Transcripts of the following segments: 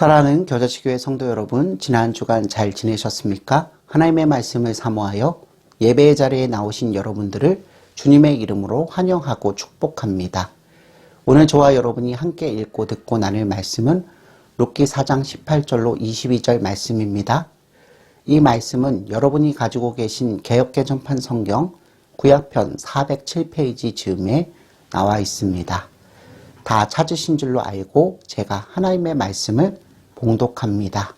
사랑하는 겨자씨교회 성도 여러분, 지난 주간 잘 지내셨습니까? 하나님의 말씀을 사모하여 예배의 자리에 나오신 여러분들을 주님의 이름으로 환영하고 축복합니다. 오늘 저와 여러분이 함께 읽고 듣고 나눌 말씀은 룻기 4장 18절로 22절 말씀입니다. 이 말씀은 여러분이 가지고 계신 개역개정판 성경 구약편 407페이지 즈음에 나와 있습니다. 다 찾으신 줄로 알고 제가 하나님의 말씀을 봉독합니다.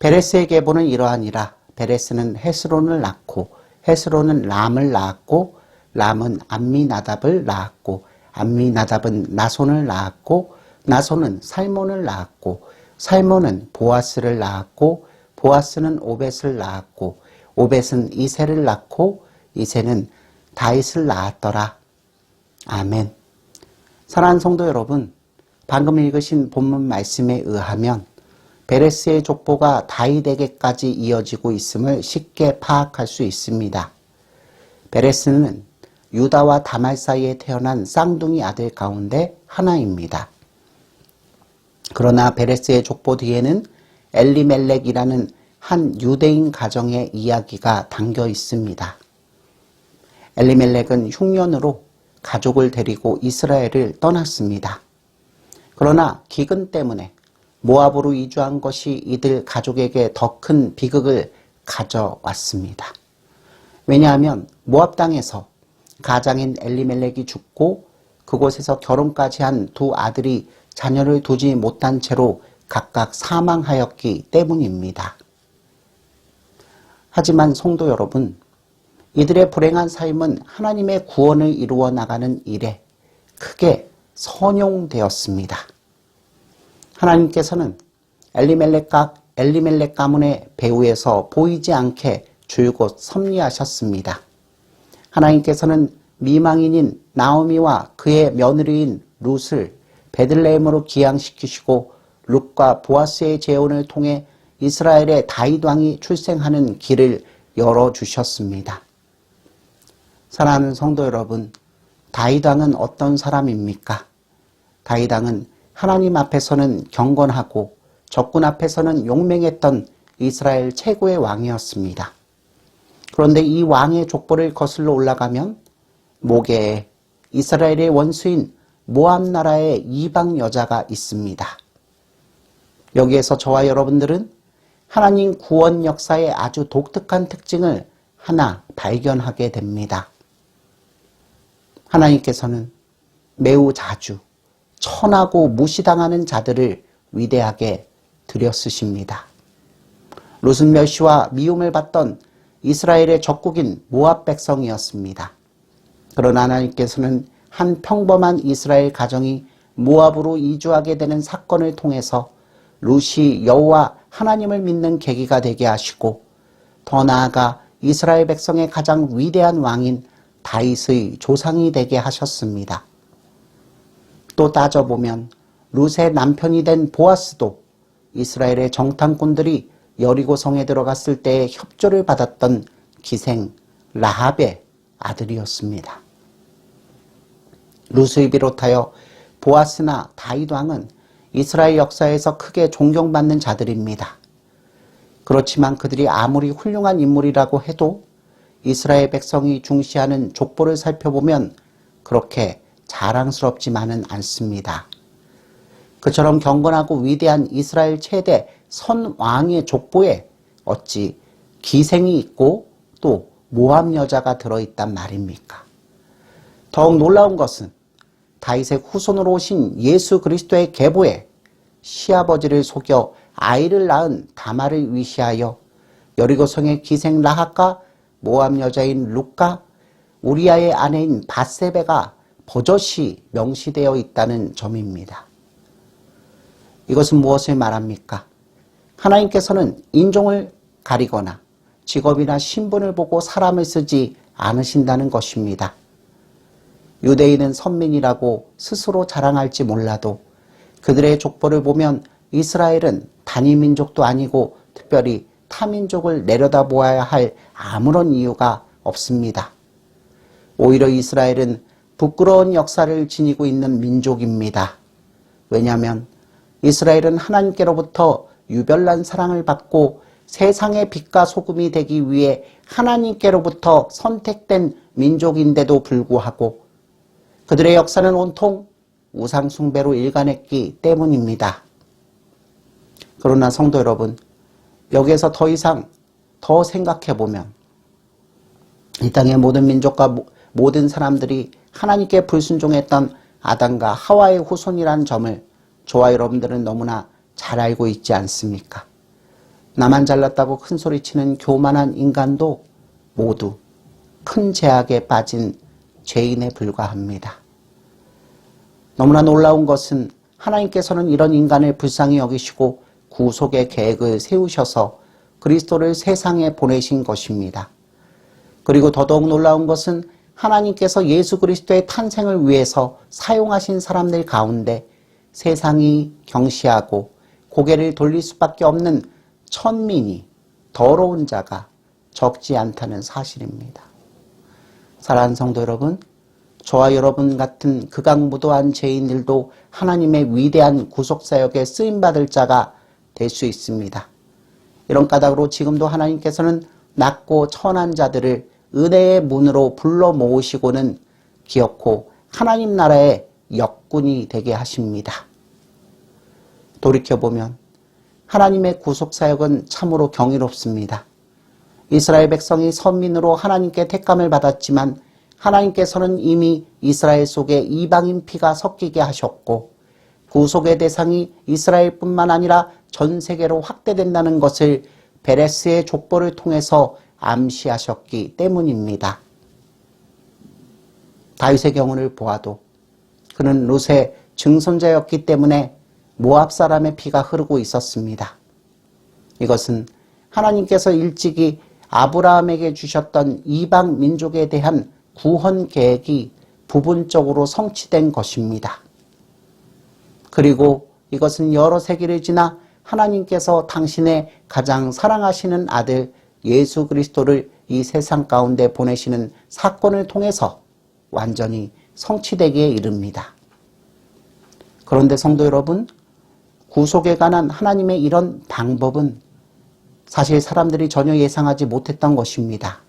베레스의 계보는 이러하니라. 베레스는 헤스론을 낳고 헤스론은 람을 낳았고 람은 암미나답을 낳았고 암미나답은 나손을 낳았고 나손은 살몬을 낳았고 살몬은 보아스를 낳았고 보아스는 오벳을 낳았고 오벳은 이새를 낳고 이새는 다윗을 낳았더라. 아멘. 사랑하는 성도 여러분, 방금 읽으신 본문 말씀에 의하면 베레스의 족보가 다윗에게까지 이어지고 있음을 쉽게 파악할 수 있습니다. 베레스는 유다와 다말 사이에 태어난 쌍둥이 아들 가운데 하나입니다. 그러나 베레스의 족보 뒤에는 엘리멜렉이라는 한 유대인 가정의 이야기가 담겨 있습니다. 엘리멜렉은 흉년으로 가족을 데리고 이스라엘을 떠났습니다. 그러나 기근 때문에 모압으로 이주한 것이 이들 가족에게 더 큰 비극을 가져왔습니다. 왜냐하면 모압 땅에서 가장인 엘리멜렉이 죽고 그곳에서 결혼까지 한 두 아들이 자녀를 두지 못한 채로 각각 사망하였기 때문입니다. 하지만 성도 여러분, 이들의 불행한 삶은 하나님의 구원을 이루어 나가는 일에 크게 선용되었습니다. 하나님께서는 엘리멜렉 가문의 배후에서 보이지 않게 줄곧 섭리하셨습니다. 하나님께서는 미망인인 나오미와 그의 며느리인 룻을 베들레헴으로 기양시키시고 룻과 보아스의 재혼을 통해 이스라엘의 다윗 왕이 출생하는 길을 열어주셨습니다. 사랑하는 성도 여러분, 다윗 왕은 어떤 사람입니까? 다윗 왕은 하나님 앞에서는 경건하고 적군 앞에서는 용맹했던 이스라엘 최고의 왕이었습니다. 그런데 이 왕의 족보를 거슬러 올라가면 모계에 이스라엘의 원수인 모압 나라의 이방 여자가 있습니다. 여기에서 저와 여러분들은 하나님 구원 역사의 아주 독특한 특징을 하나 발견하게 됩니다. 하나님께서는 매우 자주 천하고 무시당하는 자들을 위대하게 들여쓰십니다. 룻은 멸시와 미움을 받던 이스라엘의 적국인 모압 백성이었습니다. 그러나 하나님께서는 한 평범한 이스라엘 가정이 모압으로 이주하게 되는 사건을 통해서 룻이 여호와 하나님을 믿는 계기가 되게 하시고 더 나아가 이스라엘 백성의 가장 위대한 왕인 다윗의 조상이 되게 하셨습니다. 또 따져보면 룻의 남편이 된 보아스도 이스라엘의 정탐꾼들이 여리고 성에 들어갔을 때의 협조를 받았던 기생 라합의 아들이었습니다. 룻을 비롯하여 보아스나 다윗 왕은 이스라엘 역사에서 크게 존경받는 자들입니다. 그렇지만 그들이 아무리 훌륭한 인물이라고 해도 이스라엘 백성이 중시하는 족보를 살펴보면 그렇게 자랑스럽지만은 않습니다. 그처럼 경건하고 위대한 이스라엘 최대 선왕의 족보에 어찌 기생이 있고 또 모압 여자가 들어있단 말입니까? 더욱 놀라운 것은 다윗의 후손으로 오신 예수 그리스도의 계보에 시아버지를 속여 아이를 낳은 다말을 위시하여 여리고성의 기생 라합과 모압 여자인 룻과 우리아의 아내인 밧세베가 버젓이 명시되어 있다는 점입니다. 이것은 무엇을 말합니까? 하나님께서는 인종을 가리거나 직업이나 신분을 보고 사람을 쓰지 않으신다는 것입니다. 유대인은 선민이라고 스스로 자랑할지 몰라도 그들의 족보를 보면 이스라엘은 단일 민족도 아니고 특별히 타민족을 내려다보아야 할 아무런 이유가 없습니다. 오히려 이스라엘은 부끄러운 역사를 지니고 있는 민족입니다. 왜냐하면 이스라엘은 하나님께로부터 유별난 사랑을 받고 세상의 빛과 소금이 되기 위해 하나님께로부터 선택된 민족인데도 불구하고 그들의 역사는 온통 우상숭배로 일관했기 때문입니다. 그러나 성도 여러분, 여기에서 더 이상 더 생각해보면 이 땅의 모든 민족과 모든 사람들이 하나님께 불순종했던 아담과 하와의 후손이라는 점을 저와 여러분들은 너무나 잘 알고 있지 않습니까? 나만 잘났다고 큰소리치는 교만한 인간도 모두 큰 죄악에 빠진 죄인에 불과합니다. 너무나 놀라운 것은 하나님께서는 이런 인간을 불쌍히 여기시고 구속의 계획을 세우셔서 그리스도를 세상에 보내신 것입니다. 그리고 더더욱 놀라운 것은 하나님께서 예수 그리스도의 탄생을 위해서 사용하신 사람들 가운데 세상이 경시하고 고개를 돌릴 수밖에 없는 천민이, 더러운 자가 적지 않다는 사실입니다. 사랑하는 성도 여러분, 저와 여러분 같은 극악무도한 죄인들도 하나님의 위대한 구속사역에 쓰임받을 자가 될 수 있습니다. 이런 까닭으로 지금도 하나님께서는 낮고 천한 자들을 은혜의 문으로 불러 모으시고는 기어코 하나님 나라의 역군이 되게 하십니다. 돌이켜보면 하나님의 구속사역은 참으로 경이롭습니다. 이스라엘 백성이 선민으로 하나님께 택감을 받았지만 하나님께서는 이미 이스라엘 속에 이방인 피가 섞이게 하셨고 구속의 대상이 이스라엘뿐만 아니라 전 세계로 확대된다는 것을 베레스의 족보를 통해서 암시하셨기 때문입니다. 다윗의 경우를 보아도 그는 룻의 증손자였기 때문에 모압 사람의 피가 흐르고 있었습니다. 이것은 하나님께서 일찍이 아브라함에게 주셨던 이방 민족에 대한 구원 계획이 부분적으로 성취된 것입니다. 그리고 이것은 여러 세기를 지나 하나님께서 당신의 가장 사랑하시는 아들 예수 그리스도를 이 세상 가운데 보내시는 사건을 통해서 완전히 성취되기에 이릅니다. 그런데 성도 여러분, 구속에 관한 하나님의 이런 방법은 사실 사람들이 전혀 예상하지 못했던 것입니다.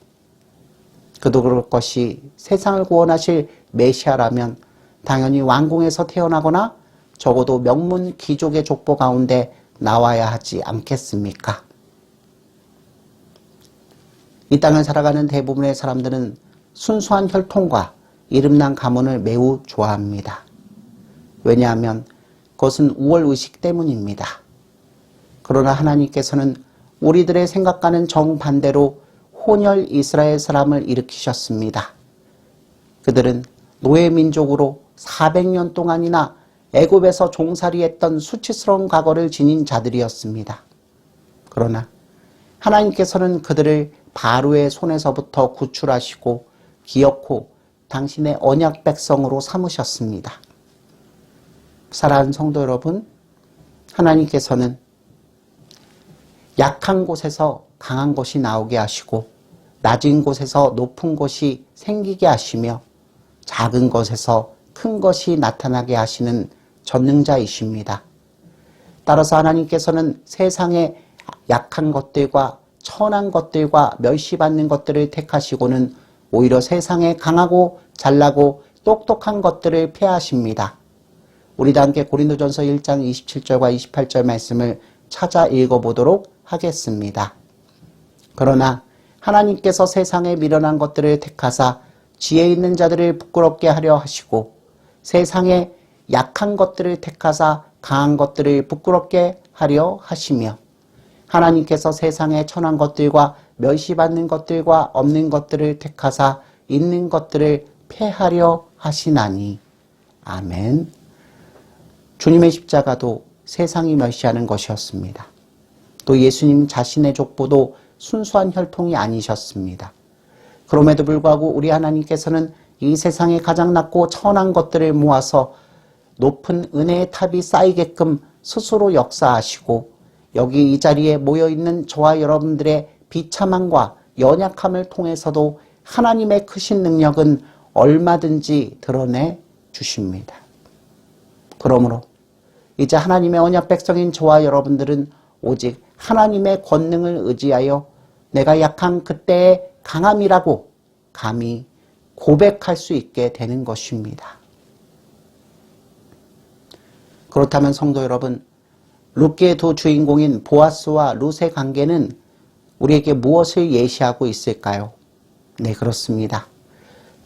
그도 그럴 것이 세상을 구원하실 메시아라면 당연히 왕궁에서 태어나거나 적어도 명문 귀족의 족보 가운데 나와야 하지 않겠습니까? 이 땅을 살아가는 대부분의 사람들은 순수한 혈통과 이름난 가문을 매우 좋아합니다. 왜냐하면 그것은 우월의식 때문입니다. 그러나 하나님께서는 우리들의 생각과는 정반대로 혼혈 이스라엘 사람을 일으키셨습니다. 그들은 노예민족으로 400년 동안이나 애굽에서 종살이했던 수치스러운 과거를 지닌 자들이었습니다. 그러나 하나님께서는 그들을 바로의 손에서부터 구출하시고 기어코 당신의 언약 백성으로 삼으셨습니다. 사랑하는 성도 여러분, 하나님께서는 약한 곳에서 강한 것이 나오게 하시고 낮은 곳에서 높은 것이 생기게 하시며 작은 것에서 큰 것이 나타나게 하시는 전능자이십니다. 따라서 하나님께서는 세상의 약한 것들과 천한 것들과 멸시받는 것들을 택하시고는 오히려 세상에 강하고 잘나고 똑똑한 것들을 폐하십니다. 우리도 함께 고린도전서 1장 27절과 28절 말씀을 찾아 읽어보도록 하겠습니다. 그러나 하나님께서 세상에 미련한 것들을 택하사 지혜 있는 자들을 부끄럽게 하려 하시고 세상에 약한 것들을 택하사 강한 것들을 부끄럽게 하려 하시며 하나님께서 세상에 천한 것들과 멸시받는 것들과 없는 것들을 택하사 있는 것들을 폐하려 하시나니. 아멘. 주님의 십자가도 세상이 멸시하는 것이었습니다. 또 예수님 자신의 족보도 순수한 혈통이 아니셨습니다. 그럼에도 불구하고 우리 하나님께서는 이 세상에 가장 낮고 천한 것들을 모아서 높은 은혜의 탑이 쌓이게끔 스스로 역사하시고 여기 이 자리에 모여있는 저와 여러분들의 비참함과 연약함을 통해서도 하나님의 크신 능력은 얼마든지 드러내 주십니다. 그러므로 이제 하나님의 언약 백성인 저와 여러분들은 오직 하나님의 권능을 의지하여 내가 약한 그때의 강함이라고 감히 고백할 수 있게 되는 것입니다. 그렇다면 성도 여러분, 룻기의 두 주인공인 보아스와 룻의 관계는 우리에게 무엇을 예시하고 있을까요? 네, 그렇습니다.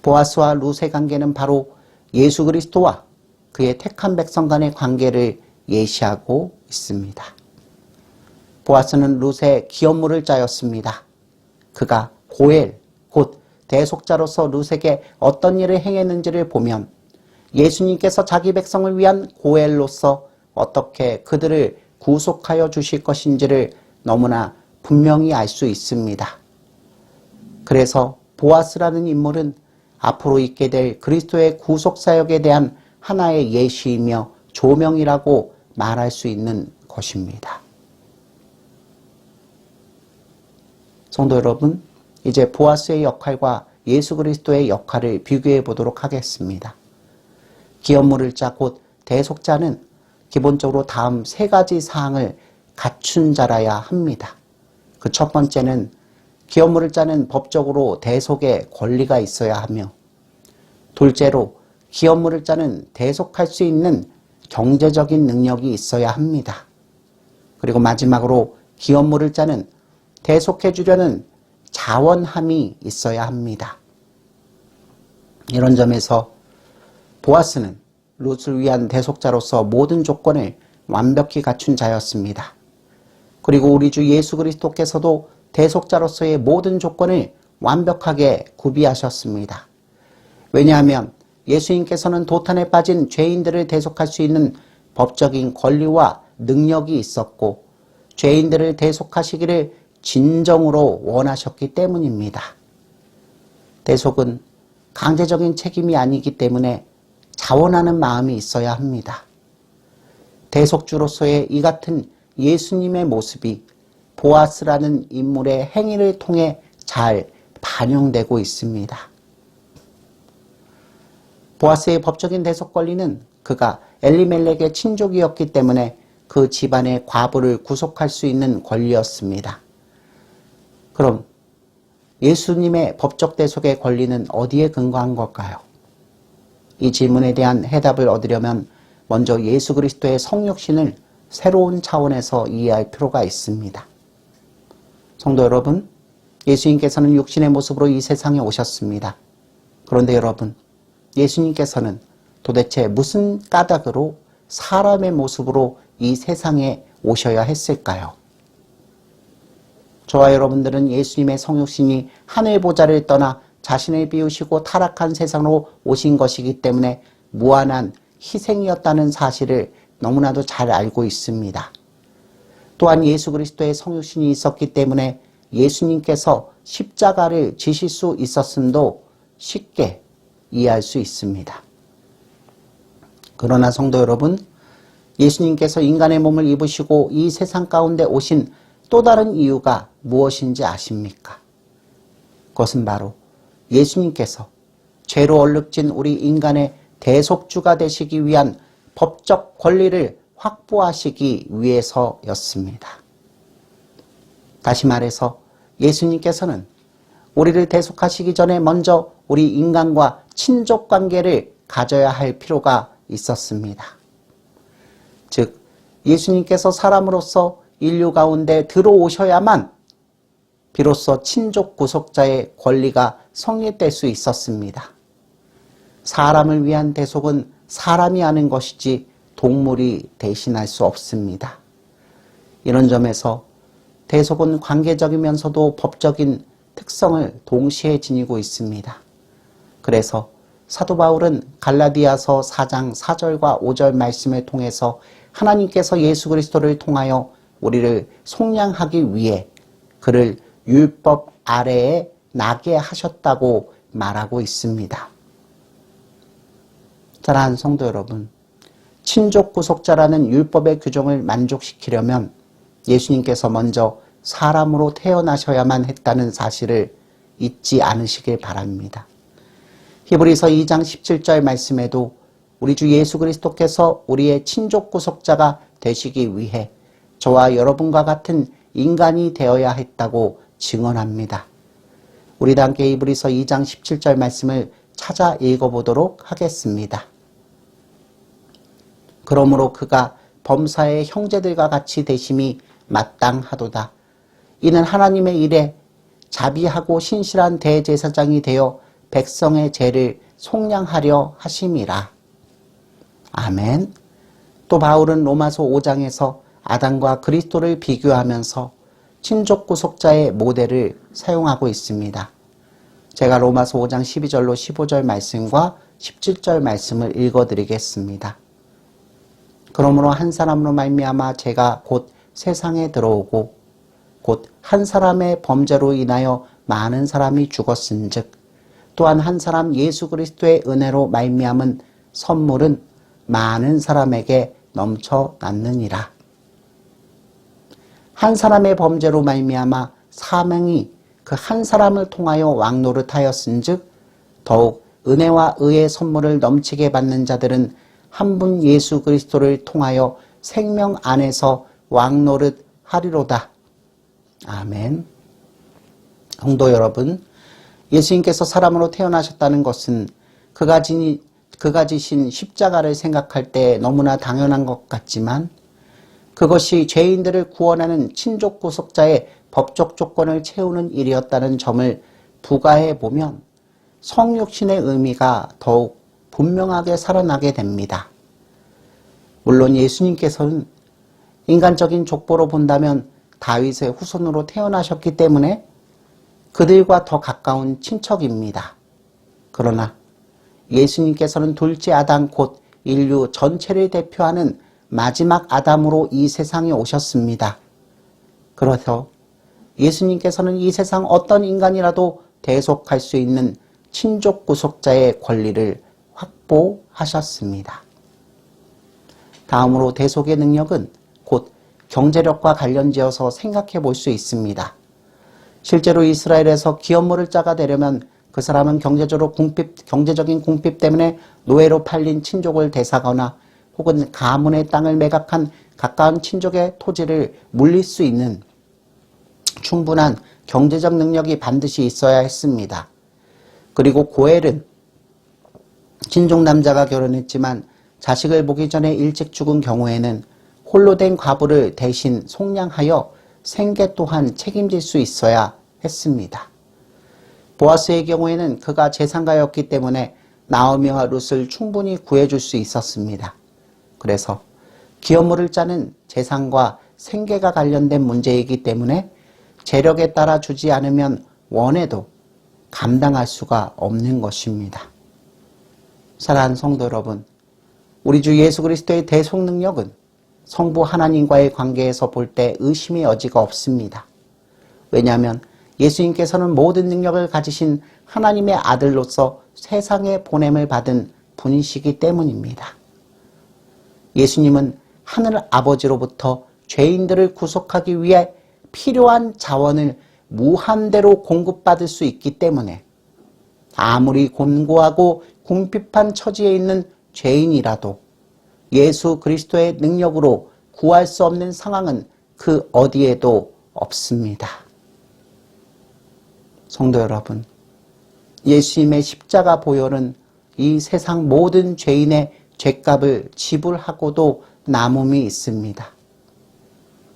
보아스와 룻의 관계는 바로 예수 그리스도와 그의 택한 백성 간의 관계를 예시하고 있습니다. 보아스는 룻의 기업물을 짜였습니다. 그가 고엘, 곧 대속자로서 룻에게 어떤 일을 행했는지를 보면 예수님께서 자기 백성을 위한 고엘로서 어떻게 그들을 구속하여 주실 것인지를 너무나 분명히 알 수 있습니다. 그래서 보아스라는 인물은 앞으로 있게 될 그리스도의 구속사역에 대한 하나의 예시이며 조명이라고 말할 수 있는 것입니다. 성도 여러분, 이제 보아스의 역할과 예수 그리스도의 역할을 비교해 보도록 하겠습니다. 기업물을 짜 곧 대속자는 기본적으로 다음 세 가지 사항을 갖춘 자라야 합니다. 그 첫 번째는 기업물을 짜는 법적으로 대속의 권리가 있어야 하며, 둘째로 기업물을 짜는 대속할 수 있는 경제적인 능력이 있어야 합니다. 그리고 마지막으로 기업물을 짜는 대속해 주려는 자원함이 있어야 합니다. 이런 점에서 보아스는 룻을 위한 대속자로서 모든 조건을 완벽히 갖춘 자였습니다. 그리고 우리 주 예수 그리스도께서도 대속자로서의 모든 조건을 완벽하게 구비하셨습니다. 왜냐하면 예수님께서는 도탄에 빠진 죄인들을 대속할 수 있는 법적인 권리와 능력이 있었고 죄인들을 대속하시기를 진정으로 원하셨기 때문입니다. 대속은 강제적인 책임이 아니기 때문에 자원하는 마음이 있어야 합니다. 대속주로서의 이 같은 예수님의 모습이 보아스라는 인물의 행위를 통해 잘 반영되고 있습니다. 보아스의 법적인 대속 권리는 그가 엘리멜렉의 친족이었기 때문에 그 집안의 과부를 구속할 수 있는 권리였습니다. 그럼 예수님의 법적 대속의 권리는 어디에 근거한 걸까요? 이 질문에 대한 해답을 얻으려면 먼저 예수 그리스도의 성육신을 새로운 차원에서 이해할 필요가 있습니다. 성도 여러분, 예수님께서는 육신의 모습으로 이 세상에 오셨습니다. 그런데 여러분, 예수님께서는 도대체 무슨 까닭으로 사람의 모습으로 이 세상에 오셔야 했을까요? 저와 여러분들은 예수님의 성육신이 하늘 보좌를 떠나 자신을 비우시고 타락한 세상으로 오신 것이기 때문에 무한한 희생이었다는 사실을 너무나도 잘 알고 있습니다. 또한 예수 그리스도의 성육신이 있었기 때문에 예수님께서 십자가를 지실 수 있었음도 쉽게 이해할 수 있습니다. 그러나 성도 여러분, 예수님께서 인간의 몸을 입으시고 이 세상 가운데 오신 또 다른 이유가 무엇인지 아십니까? 그것은 바로 예수님께서 죄로 얼룩진 우리 인간의 대속주가 되시기 위한 법적 권리를 확보하시기 위해서였습니다. 다시 말해서 예수님께서는 우리를 대속하시기 전에 먼저 우리 인간과 친족 관계를 가져야 할 필요가 있었습니다. 즉, 예수님께서 사람으로서 인류 가운데 들어오셔야만 비로소 친족 구속자의 권리가 성립될 수 있었습니다. 사람을 위한 대속은 사람이 하는 것이지 동물이 대신할 수 없습니다. 이런 점에서 대속은 관계적이면서도 법적인 특성을 동시에 지니고 있습니다. 그래서 사도 바울은 갈라디아서 4장 4절과 5절 말씀을 통해서 하나님께서 예수 그리스도를 통하여 우리를 속량하기 위해 그를 율법 아래에 나게 하셨다고 말하고 있습니다. 사랑하는 성도 여러분, 친족 구속자라는 율법의 규정을 만족시키려면 예수님께서 먼저 사람으로 태어나셔야만 했다는 사실을 잊지 않으시길 바랍니다. 히브리서 2장 17절 말씀에도 우리 주 예수 그리스도께서 우리의 친족 구속자가 되시기 위해 저와 여러분과 같은 인간이 되어야 했다고 증언합니다. 우리도 함께 이브리서 2장 17절 말씀을 찾아 읽어보도록 하겠습니다. 그러므로 그가 범사의 형제들과 같이 되심이 마땅하도다. 이는 하나님의 일에 자비하고 신실한 대제사장이 되어 백성의 죄를 속량하려 하심이라. 아멘. 또 바울은 로마서 5장에서 아담과 그리스도를 비교하면서 친족 구속자의 모델을 사용하고 있습니다. 제가 로마서 5장 12절로 15절 말씀과 17절 말씀을 읽어드리겠습니다. 그러므로 한 사람으로 말미암아 죄가 곧 세상에 들어오고 곧 한 사람의 범죄로 인하여 많은 사람이 죽었은즉 또한 한 사람 예수 그리스도의 은혜로 말미암은 선물은 많은 사람에게 넘쳐났느니라. 한 사람의 범죄로 말미암아 사망이 그 한 사람을 통하여 왕노릇하였은즉 더욱 은혜와 의의 선물을 넘치게 받는 자들은 한 분 예수 그리스도를 통하여 생명 안에서 왕노릇하리로다. 아멘. 성도 여러분, 예수님께서 사람으로 태어나셨다는 것은 그가 지신 십자가를 생각할 때 너무나 당연한 것 같지만 그것이 죄인들을 구원하는 친족 구속자의 법적 조건을 채우는 일이었다는 점을 부가해 보면 성육신의 의미가 더욱 분명하게 살아나게 됩니다. 물론 예수님께서는 인간적인 족보로 본다면 다윗의 후손으로 태어나셨기 때문에 그들과 더 가까운 친척입니다. 그러나 예수님께서는 둘째 아담 곧 인류 전체를 대표하는 마지막 아담으로 이 세상에 오셨습니다. 그래서 예수님께서는 이 세상 어떤 인간이라도 대속할 수 있는 친족 구속자의 권리를 확보하셨습니다. 다음으로 대속의 능력은 곧 경제력과 관련지어서 생각해 볼 수 있습니다. 실제로 이스라엘에서 기업물을 자가 되려면 그 사람은 경제적인 궁핍 때문에 노예로 팔린 친족을 대사거나 혹은 가문의 땅을 매각한 가까운 친족의 토지를 물릴 수 있는 충분한 경제적 능력이 반드시 있어야 했습니다. 그리고 고엘은 친족 남자가 결혼했지만 자식을 보기 전에 일찍 죽은 경우에는 홀로 된 과부를 대신 속량하여 생계 또한 책임질 수 있어야 했습니다. 보아스의 경우에는 그가 재산가였기 때문에 나오미와 룻을 충분히 구해줄 수 있었습니다. 그래서 기업물을 짜는 재산과 생계가 관련된 문제이기 때문에 재력에 따라 주지 않으면 원해도 감당할 수가 없는 것입니다. 사랑하는 성도 여러분, 우리 주 예수 그리스도의 대속 능력은 성부 하나님과의 관계에서 볼 때 의심의 여지가 없습니다. 왜냐하면 예수님께서는 모든 능력을 가지신 하나님의 아들로서 세상에 보냄을 받은 분이시기 때문입니다. 예수님은 하늘 아버지로부터 죄인들을 구속하기 위해 필요한 자원을 무한대로 공급받을 수 있기 때문에 아무리 곤고하고 궁핍한 처지에 있는 죄인이라도 예수 그리스도의 능력으로 구할 수 없는 상황은 그 어디에도 없습니다. 성도 여러분, 예수님의 십자가 보혈은 이 세상 모든 죄인의 죄값을 지불하고도 남음이 있습니다.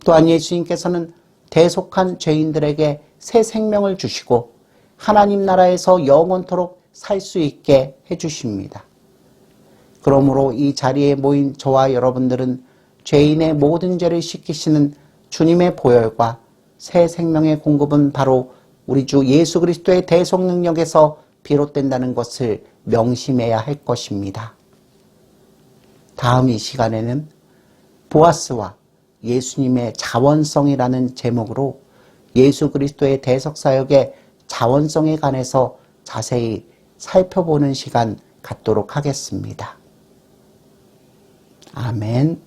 또한 예수님께서는 대속한 죄인들에게 새 생명을 주시고 하나님 나라에서 영원토록 살 수 있게 해주십니다. 그러므로 이 자리에 모인 저와 여러분들은 죄인의 모든 죄를 씻기시는 주님의 보혈과 새 생명의 공급은 바로 우리 주 예수 그리스도의 대속 능력에서 비롯된다는 것을 명심해야 할 것입니다. 다음 이 시간에는 보아스와 예수님의 자원성이라는 제목으로 예수 그리스도의 대속 사역의 자원성에 관해서 자세히 살펴보는 시간 갖도록 하겠습니다. 아멘.